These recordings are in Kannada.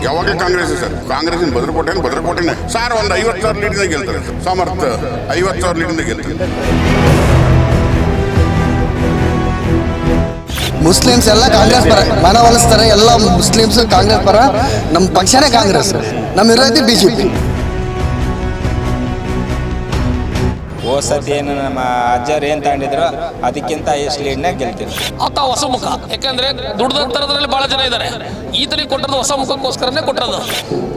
ಯಾವಾಗಲೂ ಕಾಂಗ್ರೆಸ್ ಸರ್. ಕಾಂಗ್ರೆಸ್ಸಿನ ಭದ್ರಕೋಟೆನೇ ಸರ್. ಒಂದು 50,000 ಲೀಡಿಂದ ಗೆಲ್ತಾರೆ. ಸಮರ್ಥ 50,000 ಲೀಡಿಂದ ಗೆಲ್ತಾರೆ. ಮುಸ್ಲಿಮ್ಸ್ ಎಲ್ಲ ಕಾಂಗ್ರೆಸ್ ಪರ ಮನವೊಲಿಸ್ತಾರೆ. ಎಲ್ಲ ಮುಸ್ಲಿಮ್ಸ್ ಕಾಂಗ್ರೆಸ್ ಪರ. ನಮ್ಮ ಪಕ್ಷನೇ ಕಾಂಗ್ರೆಸ್, ನಮ್ಮ ವಿರೋಧಿ BJP. ಸತಿ ಏನು ನಮ್ಮ ಅಜ್ಜರು ಏನು ತಗೊಂಡಿದ್ರು ಅದಕ್ಕಿಂತ ಎಷ್ಟು ಲೀಡ್ನಾಗ ಗೆಲ್ತೀವಿ. ಆತ ಹೊಸ ಮುಖ, ಯಾಕಂದ್ರೆ ದುಡ್ದಂತರದ್ರಲ್ಲಿ ಬಹಳ ಜನ ಇದ್ದಾರೆ. ಈತನಿಗೆ ಕೊಟ್ಟದ್ದು ಹೊಸ ಮುಖಕ್ಕೋಸ್ಕರನೇ ಕೊಟ್ಟದ್ದು.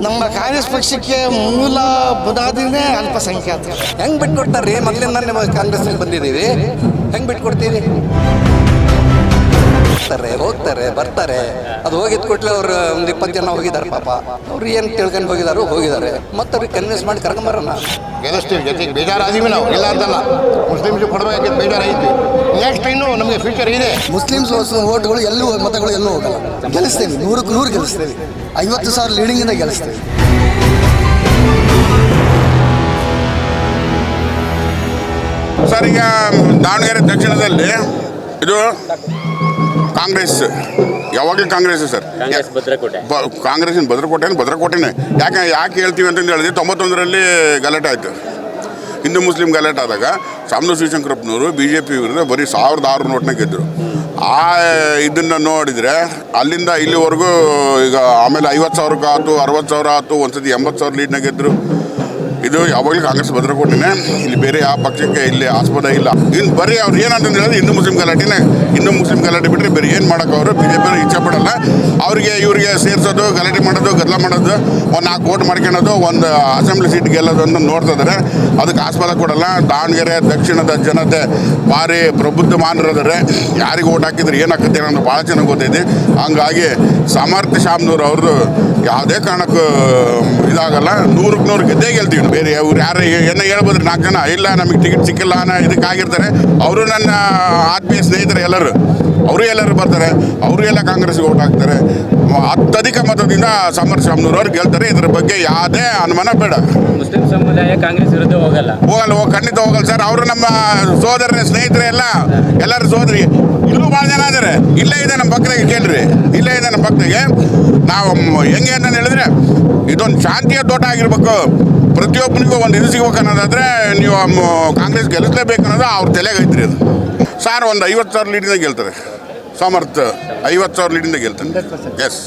ನಮ್ಮ ಕಾಂಗ್ರೆಸ್ ಪಕ್ಷಕ್ಕೆ ಮೂಲ ಬುನಾದಿನೇ ಅಲ್ಪಸಂಖ್ಯಾತರು. ಹೆಂಗೆ ಬಿಟ್ಕೊಡ್ತಾರೆ? ಮೊದಲಿಂದ ನಿಮ್ಮ ಕಾಂಗ್ರೆಸ್ನಲ್ಲಿ ಬಂದಿದ್ದೀವಿ, ಹೆಂಗೆ ಬಿಟ್ಕೊಡ್ತೀರಿ? ಹೋಗ್ತಾರೆ ಬರ್ತಾರೆ. ಅದು ಹೋಗಿದ್ ಕೂಡಲೇ ಅವ್ರು ಒಂದು 20 ಜನ ಹೋಗಿದ್ದಾರೆ. ಪಾಪ ಅವ್ರು ಏನು ತಿಳ್ಕೊಂಡು ಹೋಗಿದ್ದಾರೆ. ಮತ್ತೆ ಅವ್ರಿಗೆ ಕನ್ವಿನ್ಸ್ ಮಾಡಿ ಕರ್ಕೊಂಬರೋಣ. ಗೆಲ್ಲಿಸ್ತೀವಿ. ಜೊತೆಗೆ ಬೇಜಾರಾದೀವಿ ನಾವು, ಇಲ್ಲ ಅಂತಲ್ಲ. ಮುಸ್ಲಿಮ್ಸ್ ಕೊಡಬೇಕಾಗಿ ಬೇಜಾರಾಯಿತು. ನೆಕ್ಸ್ಟ್ ಇನ್ನು ನಮಗೆ ಫ್ಯೂಚರ್ ಇದೆ. ಮುಸ್ಲಿಮ್ಸ್ ಓಟ್ಗಳು ಎಲ್ಲೂ, ಮತಗಳು ಎಲ್ಲೂ ಹೋಗಲ್ಲ. ಗೆಲ್ಲಿಸ್ತೀವಿ, 100ಕ್ಕೆ 100 ಗೆಲ್ಲಿಸ್ತೀವಿ. 50,000 ಲೀಡಿಂಗಿಂದ ಗೆಲ್ಲಿಸ್ತೀವಿ. ಸರ್, ಈಗ ದಾವಣಗೆರೆ ದಕ್ಷಿಣದಲ್ಲಿ ಇದು ಕಾಂಗ್ರೆಸ್, ಯಾವಾಗಲೂ ಕಾಂಗ್ರೆಸ್ ಸರ್. ಕಾಂಗ್ರೆಸ್ಸಿನ ಭದ್ರಕೋಟೆನೇ. ಯಾಕೆ ಹೇಳ್ತೀವಿ ಅಂತಂದು ಹೇಳಿದ್ರೆ 91ರಲ್ಲಿ ಗಲಾಟೆ ಆಯಿತು. ಹಿಂದೂ ಮುಸ್ಲಿಂ ಗಲಾಟೆ ಆದಾಗ ಸಾಮನೂರು ಶಿವಶಂಕರಪ್ಪನವರು BJP ವಿರುದ್ಧ ಬರೀ 1,600 ನೋಟ್ನ ಗೆದ್ದರು. ಆ ಇದನ್ನು ನೋಡಿದರೆ ಅಲ್ಲಿಂದ ಇಲ್ಲಿವರೆಗೂ ಈಗ ಆಮೇಲೆ 50,000 ಆಯ್ತು, 60,000 ಆಯ್ತು, ಒಂದ್ಸತಿ 80,000 ಲೀಡ್ನ ಗೆದ್ದರು. ಇದು ಯಾವಾಗಲೂ ಕಾಂಗ್ರೆಸ್ ಭದ್ರಕೋಟೆನೇ. ಇಲ್ಲಿ ಬೇರೆ ಯಾವ ಪಕ್ಷಕ್ಕೆ ಇಲ್ಲಿ ಆಸ್ಪದ ಇಲ್ಲ. ಇನ್ನು ಬರೀ ಅವ್ರು ಏನಂತಂದು ಹೇಳಿದ್ರೆ ಹಿಂದೂ ಮುಸ್ಲಿಂ ಗಲಾಟೆ ಬಿಟ್ಟರೆ ಬೇರೆ ಏನು ಮಾಡೋಕೆ ಅವರು BJP ಇಚ್ಛೆ ಪಡಲ್ಲ. ಇವ್ರಿಗೆ ಸೇರಿಸೋದು, ಗಲಾಟೆ ಮಾಡೋದು, ಗದ್ದಲ ಮಾಡೋದು, ಒಂದು 4 ಓಟ್ ಮಾಡ್ಕೊಳ್ಳೋದು, ಒಂದು ಅಸೆಂಬ್ಲಿ ಸೀಟ್ ಗೆಲ್ಲೋದು ಅಂತ ನೋಡ್ತಾ ಇದ್ದಾರೆ. ಅದಕ್ಕೆ ಆಸ್ಪದ ಕೊಡಲ್ಲ. ದಾವಣಗೆರೆ ದಕ್ಷಿಣದ ಜನತೆ ಭಾರಿ ಪ್ರಬುದ್ಧಮಾನರಿದ್ದಾರೆ. ಯಾರಿಗೆ ಓಟ್ ಹಾಕಿದ್ರೆ ಏನಾಗುತ್ತೆ ಅನ್ನೋದು ಭಾಳ ಚೆನ್ನಾಗಿ ಗೊತ್ತೈತಿ. ಹಂಗಾಗಿ ಸಮರ್ಥ ಶಾಮನೂರು ಅವ್ರದ್ದು ಯಾವುದೇ ಕಾರಣಕ್ಕೂ ಇದಾಗಲ್ಲ. 100ಕ್ಕೆ 100 ಗೆದ್ದೇ ಗೆಲ್ತೀವಿ. ಬೇರೆ ಅವ್ರು ಯಾರು ಏನೋ ಹೇಳ್ಬೋದ್ರಿ 4 ಜನ ಇಲ್ಲ ನಮಗೆ ಟಿಕೆಟ್ ಸಿಕ್ಕಿಲ್ಲ ಅನ್ನೋ ಇದಕ್ಕಾಗಿರ್ತಾರೆ. ಅವರು ನನ್ನ ಆತ್ಮೀಯ ಸ್ನೇಹಿತರು ಎಲ್ಲರೂ ಬರ್ತಾರೆ. ಅವರು ಎಲ್ಲ ಕಾಂಗ್ರೆಸ್ಗೆ ಓಟ್ ಹಾಕ್ತಾರೆ. ಅತ್ಯಧಿಕ ಮತದಿಂದ ಸಮರ್ಥ ಶಾಮನೂರು ಅವ್ರು ಗೆಲ್ತಾರೆ. ಇದ್ರ ಬಗ್ಗೆ ಯಾವುದೇ ಅನುಮಾನ ಬೇಡ. ಮುಸ್ಲಿಂ ಸಮುದಾಯ ಕಾಂಗ್ರೆಸ್ ವಿರುದ್ಧ ಹೋಗಲ್ಲ, ಖಂಡಿತ ಹೋಗಲ್ಲ ಸರ್. ಅವರು ನಮ್ಮ ಸೋದರ ಸ್ನೇಹಿತರೆ ಎಲ್ಲರೂ ಸೋದರಿ. ಇಲ್ಲೂ ಭಾಳ ಜನ ಇದ್ದಾರೆ. ಇಲ್ಲೇ ಇದೆ ನಮ್ಮ ಪಕ್ಕದಾಗೆ, ಕೇಳ್ರಿ, ಇಲ್ಲೇ ಇದೆ ನಮ್ಮ ಪಕ್ಕದಾಗೆ. ನಾವು ಹೆಂಗೆ ಅಂತ ಹೇಳಿದ್ರೆ ಇದೊಂದು ಶಾಂತಿಯ ತೋಟ ಆಗಿರ್ಬೇಕು. ಪ್ರತಿಯೊಬ್ಬನಿಗೂ ಒಂದು ಇದು ಸಿಗ್ಬೇಕು ಅನ್ನೋದಾದರೆ ನೀವು ಕಾಂಗ್ರೆಸ್ ಗೆಲ್ಲಿಸಲೇಬೇಕು ಅನ್ನೋದು ಅವ್ರ ತಲೆಗೆ ಐತ್ರಿ. ಅದು ಸರ್, ಒಂದು 50,000 ಲೀಡಿಂದ ಗೆಲ್ತಾರೆ. ಸಮರ್ಥ 50,000 ಲೀಡಿಂದ ಗೆಲ್ತಾನೆ. ಎಸ್.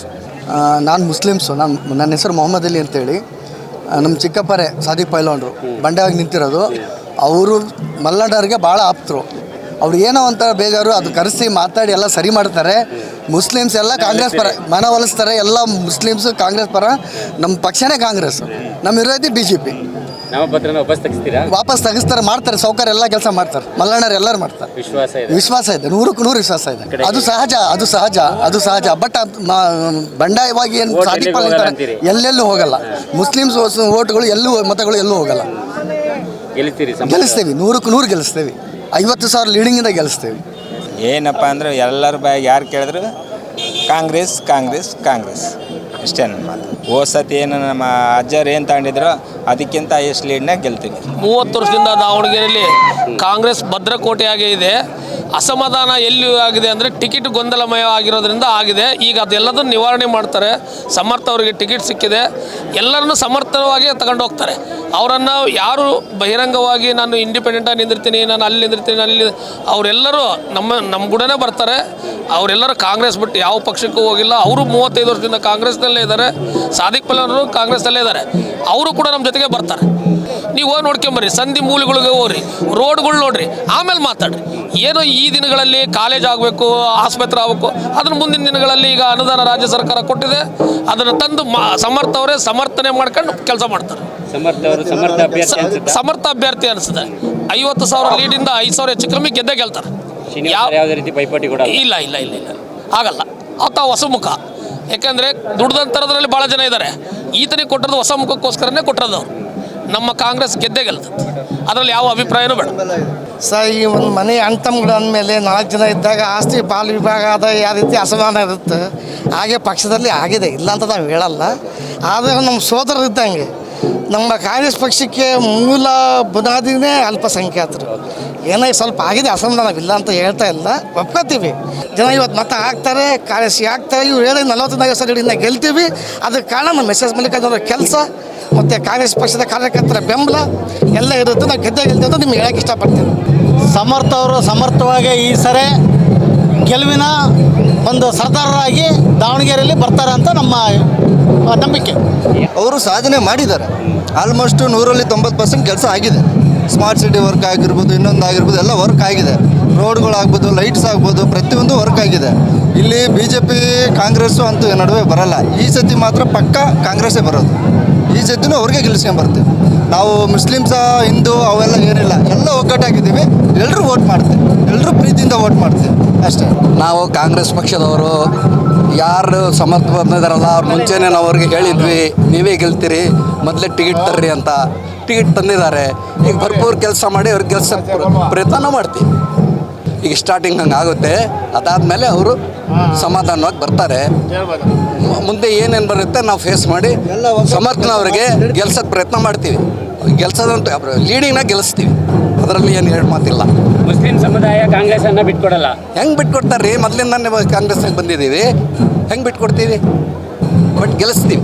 ನಾನು ಮುಸ್ಲಿಮ್ಸು. ನನ್ನ ಹೆಸರು ಮೊಹಮ್ಮದ್ ಅಲಿ ಅಂತೇಳಿ. ನಮ್ಮ ಚಿಕ್ಕಪ್ಪರೇ ಸಾದಿಕ್ ಪೈಲ್ವಾನ್ರು ಬಂಡೆಯಾಗಿ ನಿಂತಿರೋದು. ಅವರು ಮಲ್ನಾಡವ್ರಿಗೆ ಭಾಳ ಆಪ್ತರು. ಅವ್ರು ಏನೋ ಒಂಥರ ಬೇಜಾರು, ಅದು ಕರೆಸಿ ಮಾತಾಡಿ ಎಲ್ಲ ಸರಿ ಮಾಡ್ತಾರೆ. ಮುಸ್ಲಿಮ್ಸ್ ಎಲ್ಲ ಕಾಂಗ್ರೆಸ್ ಪರ ಮನವೊಲಿಸ್ತಾರೆ. ಎಲ್ಲ ಮುಸ್ಲಿಮ್ಸ್ ಕಾಂಗ್ರೆಸ್ ಪರ. ನಮ್ಮ ಪಕ್ಷನೇ ಕಾಂಗ್ರೆಸ್, ನಮ್ಮ ವಿರೋಧಿ BJP. ವಾಪಸ್ ತೆಗಿಸ್ತಾರೆ, ಮಾಡ್ತಾರೆ. ಸೌಕರ್ಯ ಎಲ್ಲ ಕೆಲಸ ಮಾಡ್ತಾರೆ. ಮಲ್ನಾಡರು ಎಲ್ಲರೂ ಮಾಡ್ತಾರೆ. ವಿಶ್ವಾಸ ಇದೆ, 100ಕ್ಕೆ 100 ವಿಶ್ವಾಸ ಇದೆ. ಅದು ಸಹಜ. ಬಟ್ ಬಂಡಾಯವಾಗಿ ಏನು ಸಾಧಿಕ ಎಲ್ಲೆಲ್ಲೂ ಹೋಗಲ್ಲ. ಮುಸ್ಲಿಮ್ಸ್ ಓಟ್ಗಳು ಎಲ್ಲೂ, ಮತಗಳು ಎಲ್ಲೂ ಹೋಗಲ್ಲ. ಗೆಲ್ಲಿಸ್ತೀವಿ, 100ಕ್ಕೆ 100 ಗೆಲ್ಲಿಸ್ತೀವಿ. 50,000 ಲೀಡಿಂಗಿಂದ ಗೆಲ್ಲಿಸ್ತೀವಿ. ಏನಪ್ಪ ಅಂದ್ರೆ ಎಲ್ಲರ ಬಾಯಿಗೆ ಯಾರು ಕೇಳಿದ್ರು ಕಾಂಗ್ರೆಸ್ ಅಷ್ಟೇ ನನ್ನ ಮಾತು. ಸತಿ ಏನು ನಮ್ಮ ಅಜ್ಜರು ಏನು ತಗೊಂಡಿದ್ರು ಅದಕ್ಕಿಂತ ಎಷ್ಟು ಲೀಡ್ನಾಗ ಗೆಲ್ತೀವಿ. 30 ವರ್ಷದಿಂದ ದಾವಣಗೆರೆಯಲ್ಲಿ ಕಾಂಗ್ರೆಸ್ ಭದ್ರಕೋಟೆಯಾಗೇ ಇದೆ. ಅಸಮಾಧಾನ ಎಲ್ಲಿ ಆಗಿದೆ ಅಂದರೆ ಟಿಕೆಟ್ ಗೊಂದಲಮಯ ಆಗಿರೋದ್ರಿಂದ ಆಗಿದೆ. ಈಗ ಅದೆಲ್ಲದನ್ನು ನಿವಾರಣೆ ಮಾಡ್ತಾರೆ. ಸಮರ್ಥ ಅವರಿಗೆ ಟಿಕೆಟ್ ಸಿಕ್ಕಿದೆ. ಎಲ್ಲರನ್ನು ಸಮರ್ಥವಾಗಿ ತಗೊಂಡು ಹೋಗ್ತಾರೆ. ಅವರನ್ನು ಯಾರು ಬಹಿರಂಗವಾಗಿ ನಾನು ಇಂಡಿಪೆಂಡೆಂಟಾಗಿ ನಿಂದಿರ್ತೀನಿ, ನಾನು ಅಲ್ಲಿ ನಿಂದಿರ್ತೀನಿ, ಅವರೆಲ್ಲರೂ ನಮ್ಮ ಗುಡನೇ ಬರ್ತಾರೆ. ಅವರೆಲ್ಲರೂ ಕಾಂಗ್ರೆಸ್ ಬಿಟ್ಟು ಯಾವ ಪಕ್ಷಕ್ಕೂ ಹೋಗಿಲ್ಲ. ಅವರು 35 ವರ್ಷದಿಂದ ಕಾಂಗ್ರೆಸ್ನಲ್ಲೇ ಇದ್ದಾರೆ. ಸಾದಿಕ್ ಪೈಲ್ವಾನ್ರು ಕಾಂಗ್ರೆಸ್ನಲ್ಲೇ ಇದ್ದಾರೆ. ಅವರು ಕೂಡ ನಮ್ಮ ಜೊತೆಗೆ ಬರ್ತಾರೆ. ನೀವು ಹೋಗಿ ನೋಡ್ಕೊಂಬರ್ರಿ, ಸಂಧಿ ಮೂಲೆಗಳಿಗೆ ಹೋಗ್ರಿ, ರೋಡ್ಗಳು ನೋಡ್ರಿ, ಆಮೇಲೆ ಮಾತಾಡ್ರಿ. ಏನೋ ಈ ದಿನಗಳಲ್ಲಿ ಕಾಲೇಜ್ ಆಗಬೇಕು, ಆಸ್ಪತ್ರೆ ಆಗಬೇಕು, ಅದನ್ನು ಮುಂದಿನ ದಿನಗಳಲ್ಲಿ ಈಗ ಅನುದಾನ ರಾಜ್ಯ ಸರ್ಕಾರ ಕೊಟ್ಟಿದೆ. ಅದನ್ನು ತಂದು ಸಮರ್ಥ ಅವರೇ ಸಮರ್ಥನೆ ಮಾಡ್ಕೊಂಡು ಕೆಲಸ ಮಾಡ್ತಾರೆ. ಸಮರ್ಥ ಅಭ್ಯರ್ಥಿ ಅನಿಸ್ತದೆ. 50,000 ಲೀಡಿಂದ 5,000 ಹೆಚ್ಚು ಕಮ್ಮಿ ಗೆದ್ದೇ ಗೆಲ್ತಾರೆ. ಯಾವುದೇ ರೀತಿ ಪೈಪೋಟಿ ಕೂಡ ಇಲ್ಲ ಆಗಲ್ಲ. ಆತ ಹೊಸ ಮುಖ, ಯಾಕಂದರೆ ದುಡ್ದಂತರದ್ರಲ್ಲಿ ಭಾಳ ಜನ ಇದ್ದಾರೆ. ಈತನಿಗೆ ಕೊಟ್ಟದ್ದು ಹೊಸ ಮುಖಕ್ಕೋಸ್ಕರನೇ ಕೊಟ್ಟಿರೋದು. ನಮ್ಮ ಕಾಂಗ್ರೆಸ್ ಗೆದ್ದೇ ಗೆಲ್ತದೆ. ಅದರಲ್ಲಿ ಯಾವ ಅಭಿಪ್ರಾಯನೂ ಬೇಡ ಸರ್. ಈ ಒಂದು ಮನೆ ಅಣ್ತಮ್ಗಳು ಅಂದಮೇಲೆ 4 ಜನ ಇದ್ದಾಗ ಆಸ್ತಿ ಪಾಲು ವಿಭಾಗ ಆದ ಯಾವ ರೀತಿ ಅಸಮಾನ ಇರುತ್ತೆ, ಹಾಗೆ ಪಕ್ಷದಲ್ಲಿ ಆಗಿದೆ, ಇಲ್ಲ ಅಂತ ನಾವು ಹೇಳಲ್ಲ. ಆದರೆ ನಮ್ಮ ಸೋದರರು ಇದ್ದಂಗೆ ನಮ್ಮ ಕಾಂಗ್ರೆಸ್ ಪಕ್ಷಕ್ಕೆ ಮೂಲ ಬುನಾದಿನೇ ಅಲ್ಪಸಂಖ್ಯಾತರು. ಏನೋ ಸ್ವಲ್ಪ ಆಗಿದೆ ಅಸಮಾಧಾನ, ಇಲ್ಲ ಅಂತ ಹೇಳ್ತಾ ಇಲ್ಲ, ಒಪ್ಕೋತೀವಿ. ಜನ ಇವತ್ತು ಮತ ಹಾಕ್ತಾರೆ, ಕಾಂಗ್ರೆಸ್ಗೆ ಹಾಕ್ತಾರೆ. ಇವ್ರು ಹೇಳಿ 45 ಇನ್ನ ಗೆಲ್ತೀವಿ. ಅದಕ್ಕೆ ಕಾರಣ ನಮ್ಮ ಮೆಸೇಜ್ ಮಲ್ಲಿಕಾರ್ಜುನ ಕೆಲಸ ಮತ್ತು ಕಾಂಗ್ರೆಸ್ ಪಕ್ಷದ ಕಾರ್ಯಕರ್ತರ ಬೆಂಬಲ ಎಲ್ಲ ಇರುತ್ತೆ. ನಾವು ಗೆದ್ದೇ ಅಂತ ನಿಮ್ಗೆ ಹೇಳಕ್ಕೆ ಇಷ್ಟಪಡ್ತೀನಿ. ಸಮರ್ಥ ಅವರು ಸಮರ್ಥವಾಗಿ ಈ ಸರಿ ಗೆಲುವಿನ ಒಂದು ಸರ್ದಾರರಾಗಿ ದಾವಣಗೆರೆಯಲ್ಲಿ ಬರ್ತಾರೆ ಅಂತ ನಮ್ಮ ನಂಬಿಕೆ. ಅವರು ಸಾಧನೆ ಮಾಡಿದ್ದಾರೆ. ಆಲ್ಮೋಸ್ಟ್ 100ರಲ್ಲಿ 90% ಕೆಲಸ ಆಗಿದೆ. ಸ್ಮಾರ್ಟ್ ಸಿಟಿ ವರ್ಕ್ ಆಗಿರ್ಬೋದು, ಇನ್ನೊಂದು ಆಗಿರ್ಬೋದು, ಎಲ್ಲ ವರ್ಕ್ ಆಗಿದೆ. ರೋಡ್ಗಳಾಗ್ಬೋದು, ಲೈಟ್ಸ್ ಆಗ್ಬೋದು, ಪ್ರತಿಯೊಂದು ವರ್ಕ್ ಆಗಿದೆ. ಇಲ್ಲಿ BJP ಕಾಂಗ್ರೆಸ್ಸು ಅಂತೂ ನಡುವೆ ಬರಲ್ಲ. ಈ ಸತಿ ಮಾತ್ರ ಪಕ್ಕ ಕಾಂಗ್ರೆಸ್ಸೇ ಬರೋದು. ಈ ಸತಿನೂ ಅವ್ರಿಗೆ ಗೆಲ್ಲಿಸ್ಕೊಂಬರ್ತೀವಿ. ನಾವು ಮುಸ್ಲಿಮ್ಸ, ಹಿಂದೂ ಅವೆಲ್ಲ ಏನಿಲ್ಲ, ಎಲ್ಲ ಒಗ್ಗಟ್ಟಾಗಿದ್ದೀವಿ. ಎಲ್ಲರೂ ವೋಟ್ ಮಾಡ್ತೀವಿ, ಎಲ್ಲರೂ ಪ್ರೀತಿಯಿಂದ ವೋಟ್ ಮಾಡ್ತೀವಿ ಅಷ್ಟೇ. ನಾವು ಕಾಂಗ್ರೆಸ್ ಪಕ್ಷದವರು ಯಾರು ಸಮರ್ಥ ಬಂದಿದ್ದಾರಲ್ಲ ಅವ್ರ ಮುಂಚೆನೇ ನಾವು ಅವ್ರಿಗೆ ಹೇಳಿದ್ವಿ, ನೀವೇ ಗೆಲ್ತೀರಿ, ಮೊದಲೇ ಟಿಕೆಟ್ ತರ್ರಿ ಅಂತ. ಟಿಕೆಟ್ ತಂದಿದ್ದಾರೆ. ಈಗ ಭರ್ಪೂರ್ ಕೆಲಸ ಮಾಡಿ ಅವ್ರಿಗೆ ಗೆಲ್ಸೋ ಪ್ರಯತ್ನ ಮಾಡ್ತೀವಿ. ಈಗ ಸ್ಟಾರ್ಟಿಂಗ್ ಹಂಗೆ ಆಗುತ್ತೆ. ಅದಾದಮೇಲೆ ಅವರು ಸಮಾಧಾನವಾಗಿ ಬರ್ತಾರೆ. ಮುಂದೆ ಏನೇನು ಬರುತ್ತೆ ನಾವು ಫೇಸ್ ಮಾಡಿ ಸಮರ್ಥನವ್ರಿಗೆ ಗೆಲ್ಸೋಕ್ಕೆ ಪ್ರಯತ್ನ ಮಾಡ್ತೀವಿ. ಗೆಲ್ಸೋದಂತೂ ಲೀಡಿಂಗ್ನಾಗ ಗೆಲ್ಲಿಸ್ತೀವಿ, ಅದರಲ್ಲಿ ಏನು ಹೇಳಿ ಮಾತಿಲ್ಲ. ಮುಸ್ಲಿಂ ಸಮುದಾಯ ಕಾಂಗ್ರೆಸ್ ಅನ್ನ ಬಿಟ್ಕೊಡಲ್ಲ. ಹೆಂಗೆ ಬಿಟ್ಕೊಡ್ತಾರೆ ರೀ? ಮೊದಲಿಂದಾನೆ ಕಾಂಗ್ರೆಸ್ನಾಗ ಬಂದಿದ್ದೀವಿ, ಹೆಂಗೆ ಬಿಟ್ಕೊಡ್ತೀವಿ? ಬಟ್ ಗೆಲ್ಲಿಸ್ತೀವಿ.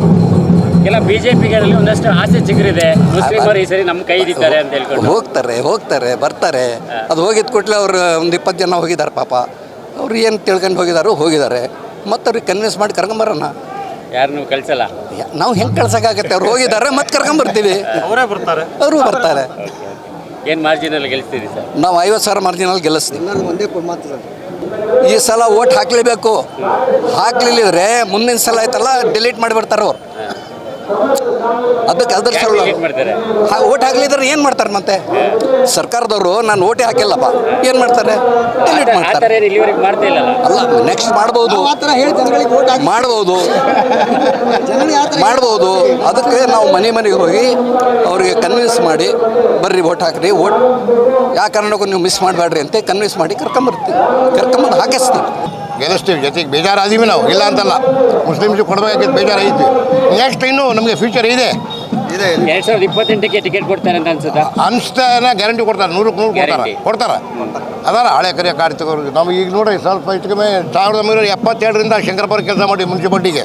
ಎಲ್ಲ ಬಿಜೆಪಿಗರಲ್ಲಿ ಒಂದಷ್ಟು ಆಸೆ ಚಿಗುರಿದೆ, ಮುಸ್ಲಿಮರು ಈ ಸರಿ ನಮ್ಮ ಕೈ ಹಿಡಿತಾರೆ ಅಂತ ಹೇಳ್ಕೊಂಡು ಹೋಗ್ತಾರೆ ಬರ್ತಾರೆ. ಅದು ಹೋಗಿದ ಕೂಡಲೇ ಅವ್ರು ಒಂದು 20 ಜನ ಹೋಗಿದ್ದಾರೆ. ಪಾಪ ಅವ್ರು ಏನು ತಿಳ್ಕೊಂಡು ಹೋಗಿದ್ದಾರೆ. ಮತ್ತು ಅವ್ರಿಗೆ ಕನ್ವಿನ್ಸ್ ಮಾಡಿ ಕರ್ಕೊಂಬರೋಣ. ಯಾರನ್ನು ಕಳ್ಸಲ್ಲ. ನಾವು ಹೆಂಗೆ ಕಳ್ಸೋಕ್ಕಾಗತ್ತೆ? ಅವ್ರು ಹೋಗಿದ್ದಾರೆ, ಮತ್ತೆ ಕರ್ಕೊಂಬರ್ತೀವಿ. ಅವರು ಬರ್ತಾರೆ. ಏನು ಮಾರ್ಜಿನಲ್ಲಿ ಗೆಲ್ಲಿಸ್ತೀರಿ ಸರ್? ನಾವು 50,000 ಮಾರ್ಜಿನಲ್ಲಿ ಗೆಲ್ಲಿಸ್ತೀವಿ. ಈ ಸಲ ಓಟ್ ಹಾಕ್ಲೇಬೇಕು. ಹಾಕ್ಲಿಲ್ಲಿದ್ರೆ ಮುಂದಿನ ಸಲ ಆಯ್ತಲ್ಲ ಡಿಲೀಟ್ ಮಾಡಿಬಿಡ್ತಾರೆ ಅವ್ರು. ಅದಕ್ಕೆ ಅದ್ರ ಸಲ ಓಟ್ ಹಾಕ್ಲಿದ್ರೆ ಏನು ಮಾಡ್ತಾರೆ? ಮತ್ತೆ ಸರ್ಕಾರದವರು ನಾನು ಓಟೇ ಹಾಕಿಲ್ಲಪ್ಪ, ಏನು ಮಾಡ್ತಾರೆ? ಡಿಲೀಟ್ ಮಾಡ್ತಾರೆ. ಅಲ್ಲ, ನೆಕ್ಸ್ಟ್ ಮಾಡ್ಬೋದು. ಅದಕ್ಕೆ ನಾವು ಮನೆಗೆ ಹೋಗಿ ಅವ್ರಿಗೆ ಕನ್ವಿನ್ಸ್ ಮಾಡಿ, ಬರ್ರಿ ಓಟ್ ಹಾಕ್ರಿ, ಓಟ್ ಯಾವ ಕಾರಣಕ್ಕೂ ನೀವು ಮಿಸ್ ಮಾಡಬೇಡ್ರಿ ಅಂತ ಕನ್ವಿನ್ಸ್ ಮಾಡಿ ಕರ್ಕೊಂಬಂದು ಹಾಕಿಸ್ತೀವಿ. ಗೆಲ್ಲಿಸ್ತೀವಿ. ಜೊತೆಗೆ ಬೇಜಾರಾದೀವಿ ನಾವು, ಇಲ್ಲ ಅಂತಲ್ಲ. ಮುಸ್ಲಿಮ್ಸಿಗೆ ಕೊಡಬೇಕಾಗಿದ್ದು ಬೇಜಾರಾಗಿತ್ತು. ನೆಕ್ಸ್ಟ್ ಇನ್ನೂ ನಮಗೆ ಫ್ಯೂಚರ್ ಇದೆ. 2028ಕ್ಕೆ ಟಿಕೆಟ್ ಕೊಡ್ತಾರೆ ಅಂತ ಅನ್ಸ್ತಾನ ಗ್ಯಾರಂಟಿ ಕೊಡ್ತಾರೆ. 100% ಕೊಡ್ತಾರೆ. ಅದಾರ ಹಳೆ ಕರಿಯ ಕಾರ್ತಿಕವ್ರಿಗೆ. ನಾವು ಈಗ ನೋಡ್ರಿ ಸ್ವಲ್ಪ ಇಷ್ಟಕ್ಕೆ 1972ರಿಂದ ಶಂಕರಪುರ ಕೆಲಸ ಮಾಡಿ ಮುನ್ಸಿಪಾಲ್ಟಿಗೆ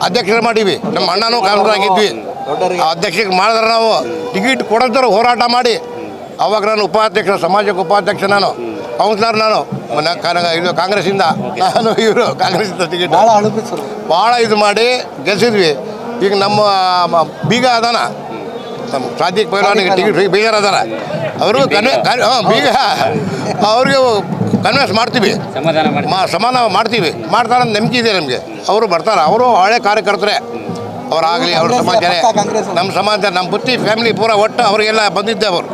ಅಧ್ಯಕ್ಷರು ಮಾಡೀವಿ. ನಮ್ಮ ಅಣ್ಣನೂ ಕಾಂಗ್ರೆಸ್ ಆಗಿದ್ವಿ. ಅಧ್ಯಕ್ಷಕ್ಕೆ ಮಾಡಿದ್ರೆ ನಾವು ಟಿಕೆಟ್ ಕೊಡೋದ್ರ ಹೋರಾಟ ಮಾಡಿ. ಅವಾಗ ನಾನು ಉಪಾಧ್ಯಕ್ಷ, ಸಮಾಜಕ್ಕೆ ಉಪಾಧ್ಯಕ್ಷ, ನಾನು ಕೌನ್ಸಿಲರ್, ನಾನು ಇದು ಕಾಂಗ್ರೆಸ್ಸಿಂದ, ನಾನು ಇವರು ಕಾಂಗ್ರೆಸ್ಸಿಂದ ಟಿಕೆಟ್ ಭಾಳ ಇದು ಮಾಡಿ ಗೆಲ್ಸಿದ್ವಿ. ಈಗ ನಮ್ಮ ಬೀಗ ಅದಾನ, ನಮ್ಮ ಸಾದಿಕ್ ಪೈಲ್ವಾನಿಗೆ ಟಿಕೆಟ್ ಬೇಜಾರದಾರ. ಅವರು ಬೀಗ ಅವ್ರಿಗೆ ಕನ್ವಿನ್ಸ್ ಮಾಡ್ತೀವಿ, ಸಮಾಧಾನ ಮಾಡ್ತೀವಿ. ಮಾಡ್ತಾರಂತ ನಂಬಿಕೆ ಇದೆ ನಮಗೆ. ಅವರು ಬರ್ತಾರೆ. ಅವರು ಹಳೆ ಕಾರ್ಯಕರ್ತರೇ ಅವರಾಗಲಿ, ಅವ್ರ ಸಮಾಜ, ನಮ್ಮ ಸಮಾಜ, ನಮ್ಮ ಬುತ್ತಿ ಫ್ಯಾಮಿಲಿ ಪೂರ ಒಟ್ಟು ಅವರಿಗೆಲ್ಲ ಬಂದಿದ್ದೆ. ಅವರು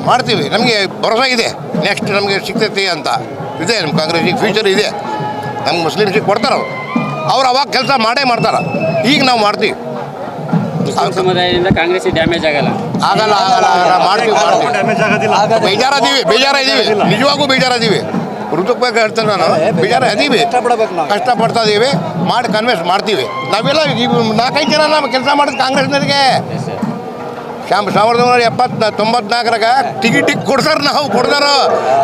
ಮಾಡ್ತೀವಿ. ನಮಗೆ ಭರೋಸಾ ಇದೆ ನೆಕ್ಸ್ಟ್ ನಮಗೆ ಸಿಗ್ತೈತಿ ಅಂತ ಇದೆ. ನಮ್ಮ ಕಾಂಗ್ರೆಸ್ಸಿಗೆ ಫ್ಯೂಚರ್ ಇದೆ. ನಮ್ಗೆ ಮುಸ್ಲಿಮ್ಸಿಗೆ ಕೊಡ್ತಾರೆ ಅವ್ರು ಅವಾಗ ಕೆಲಸ ಮಾಡೇ ಮಾಡ್ತಾರೆ. ಈಗ ನಾವು ಮಾಡ್ತೀವಿ. ಸಮುದಾಯದಿಂದ ಕಾಂಗ್ರೆಸ್ ಡ್ಯಾಮೇಜ್ ಆಗಲ್ಲ. ಮಾಡ್ತೀವಿ. ಬೇಜಾರಿದ್ದೀವಿ, ನಿಜವಾಗೂ ಬೇಜಾರಿದ್ದೀವಿ. ಋತುಕ್ ಹೇಳ್ತೇನೆ ನಾನು, ಬೇಜಾರಿದ್ದೀವಿ, ಕಷ್ಟಪಡ್ತಾ ಇದ್ದೀವಿ. ಮಾಡಿ ಕನ್ವಿನ್ಸ್ ಮಾಡ್ತೀವಿ. ನಾವೆಲ್ಲ 4-5 ಜನ ನಾವು ಕೆಲಸ ಮಾಡೋದು ಕಾಂಗ್ರೆಸ್ನವ್ರಿಗೆ. 1994 ಟಿಕೆಟ್ ಕೊಡ್ತಾರೆ. ನಾವು ಕೊಡ್ದಾರೋ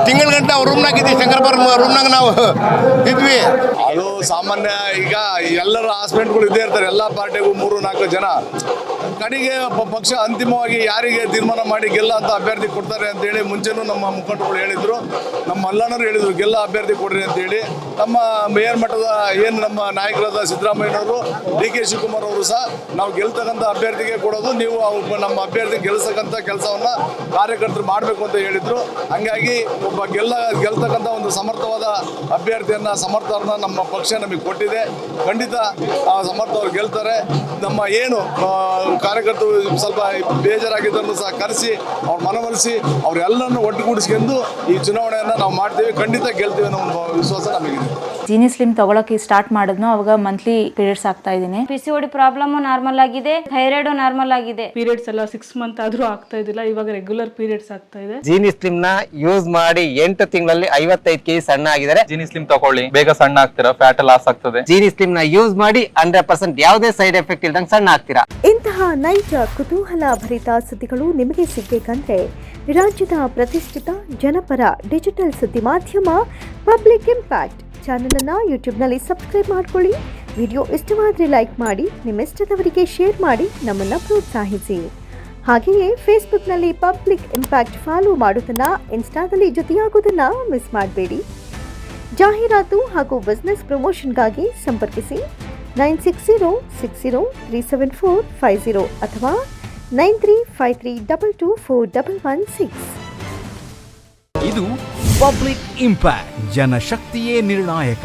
ತಿಂಗಳ ಗಂಟೆ ಅವ್ರ ರೂಮ್ನಾಗ ಇದ್ವಿ, ಶಂಕರಪುರ ರೂಮ್ನಾಗ ನಾವು ಇದ್ವಿ. ಅದು ಸಾಮಾನ್ಯ. ಈಗ ಎಲ್ಲರ ಹಾಸ್ಪಿಟ್ಲ್ಗಳು ಇದ್ದೇ ಇರ್ತಾರೆ. ಎಲ್ಲ ಪಾರ್ಟಿಗೂ 3-4 ಜನ. ಕಡೆಗೆ ಪಕ್ಷ ಅಂತಿಮವಾಗಿ ಯಾರಿಗೆ ತೀರ್ಮಾನ ಮಾಡಿ ಗೆಲ್ಲ ಅಂತ ಅಭ್ಯರ್ಥಿ ಕೊಡ್ತಾರೆ ಅಂತೇಳಿ ಮುಂಚೆನೂ ನಮ್ಮ ಮುಖಂಡರುಗಳು ಹೇಳಿದರು. ನಮ್ಮ ಮಲ್ಲಣ್ಣರು ಹೇಳಿದರು, ಗೆಲ್ಲ ಅಭ್ಯರ್ಥಿ ಕೊಡ್ರಿ ಅಂತೇಳಿ. ನಮ್ಮ ಮೇಯರ್ ಮಟ್ಟದ ಏನು ನಮ್ಮ ನಾಯಕರಾದ ಸಿದ್ದರಾಮಯ್ಯನವರು, DK ಶಿವಕುಮಾರ್ ಅವರು ಸಹ ನಾವು ಗೆಲ್ತಕ್ಕಂಥ ಅಭ್ಯರ್ಥಿಗೆ ಕೊಡೋದು, ನೀವು ನಮ್ಮ ಅಭ್ಯರ್ಥಿ ಗೆಲ್ಸಕ್ಕಂಥ ಕೆಲಸವನ್ನು ಕಾರ್ಯಕರ್ತರು ಮಾಡಬೇಕು ಅಂತ ಹೇಳಿದರು. ಹಂಗಾಗಿ ಒಬ್ಬ ಗೆಲ್ತಕ್ಕಂಥ ಒಂದು ಸಮರ್ಥವಾದ ಅಭ್ಯರ್ಥಿಯನ್ನು, ಸಮರ್ಥರನ್ನ ನಮ್ಮ ಪಕ್ಷ ನಮಗೆ ಕೊಟ್ಟಿದೆ. ಖಂಡಿತ ಆ ಸಮರ್ಥ ಅವ್ರು ಗೆಲ್ತಾರೆ. ನಮ್ಮ ಏನು ಕಾರ್ಯಕರ್ತರು ಸ್ವಲ್ಪ ಬೇಜಾರಾಗಿದ್ದನ್ನು ಸಹ ಕರೆಸಿ ಅವ್ರ ಮನವೊಲಿಸಿ ಅವರೆಲ್ಲರನ್ನು ಒಟ್ಟುಗೂಡಿಸ್ಕೊಂಡು ಈ ಚುನಾವಣೆಯನ್ನು ನಾವು ಮಾಡ್ತೀವಿ. ಖಂಡಿತ ಗೆಲ್ತೀವಿ ಅನ್ನೋ ಒಂದು ವಿಶ್ವಾಸ ನಮಗಿದೆ. ಜೀನಿ ಸ್ಲಿಮ್ ತಗೊಳಕ್ಕೆ ಸ್ಟಾರ್ಟ್ ಮಾಡಿದ್ನೋ ಅವಾಗ ಮಂತ್ಲಿ ಪೀರಿಯಡ್ಸ್ ಆಗ್ತಾ ಇದ್ದೀನಿ. PCOD ಪ್ರಾಬ್ಲಮ್ ನಾರ್ಮಲ್ ಆಗಿದೆ, ಥೈರಾಯ್ಡ್ ನಾರ್ಮಲ್ ಆಗಿದೆ. ಪೀರಿಯಡ್ಸ್ ಎಲ್ಲ 6 ಮಂತ್ ಆದ್ರೂ ಆಗ್ತಾ ಇದ್ದಿಲ್ಲ, ಇವಾಗ ರೆಗ್ಯುಲರ್ ಪೀರಿಯಡ್ಸ್ ಆಗ್ತಾ ಇದೆ. ಜೀನಿ ಸ್ಲಿಮ್ ನ ಯೂಸ್ ಮಾಡಿ 8 ತಿಂಗಳಲ್ಲಿ 55 kg ಸಣ್ಣ ಆಗಿದ್ದಾರೆ. ಜೀನಿ ಸ್ಲಿಮ್ ತಗೊಳ್ಳಿ, ಬೇಗ ಸಣ್ಣ ಆಗ್ತೀರಾ, ಫ್ಯಾಟ್ ಲಾಸ್ ಆಗ್ತದೆ. ಜೀನಿ ಸ್ಲಿಮ್ ನ ಯೂಸ್ ಮಾಡಿ 100% ಯಾವುದೇ ಸೈಡ್ ಎಫೆಕ್ಟ್ ಇಲ್ದಂಗೆ ಸಣ್ಣ ಆಗ್ತೀರಾ. ಇಂತಹ ನೈಜ ಕುತೂಹಲ ಭರಿತ ಸುದ್ದಿಗಳು ನಿಮಗೆ ಸಿಗಬೇಕಂದ್ರೆ ರಾಜ್ಯದ ಪ್ರತಿಷ್ಠಿತ ಜನಪರ ಡಿಜಿಟಲ್ ಸುದ್ದಿ ಮಾಧ್ಯಮ ಪಬ್ಲಿಕ್ ಇಂಪ್ಯಾಕ್ಟ್ ಚಾನಲನ್ನು ಯೂಟ್ಯೂಬ್ನಲ್ಲಿ ಸಬ್ಸ್ಕ್ರೈಬ್ ಮಾಡಿಕೊಳ್ಳಿ. ವಿಡಿಯೋ ಇಷ್ಟವಾದರೆ ಲೈಕ್ ಮಾಡಿ, ನಿಮ್ಮ ಇಷ್ಟದವರಿಗೆ ಶೇರ್ ಮಾಡಿ ನಮ್ಮನ್ನು ಪ್ರೋತ್ಸಾಹಿಸಿ. ಹಾಗೆಯೇ ಫೇಸ್ಬುಕ್ನಲ್ಲಿ ಪಬ್ಲಿಕ್ ಇಂಪ್ಯಾಕ್ಟ್ ಫಾಲೋ ಮಾಡೋದನ್ನು, ಇನ್ಸ್ಟಾದಲ್ಲಿ ಜೊತೆಯಾಗೋದನ್ನು ಮಿಸ್ ಮಾಡಬೇಡಿ. ಜಾಹೀರಾತು ಹಾಗೂ ಬಿಸ್ನೆಸ್ ಪ್ರಮೋಷನ್ಗಾಗಿ ಸಂಪರ್ಕಿಸಿ 9606037450 ಅಥವಾ 9353224116. ಇದು ಪಬ್ಲಿಕ್ ಇಂಪ್ಯಾಕ್ಟ್, ಜನಶಕ್ತಿಯೇ ನಿರ್ಣಾಯಕ.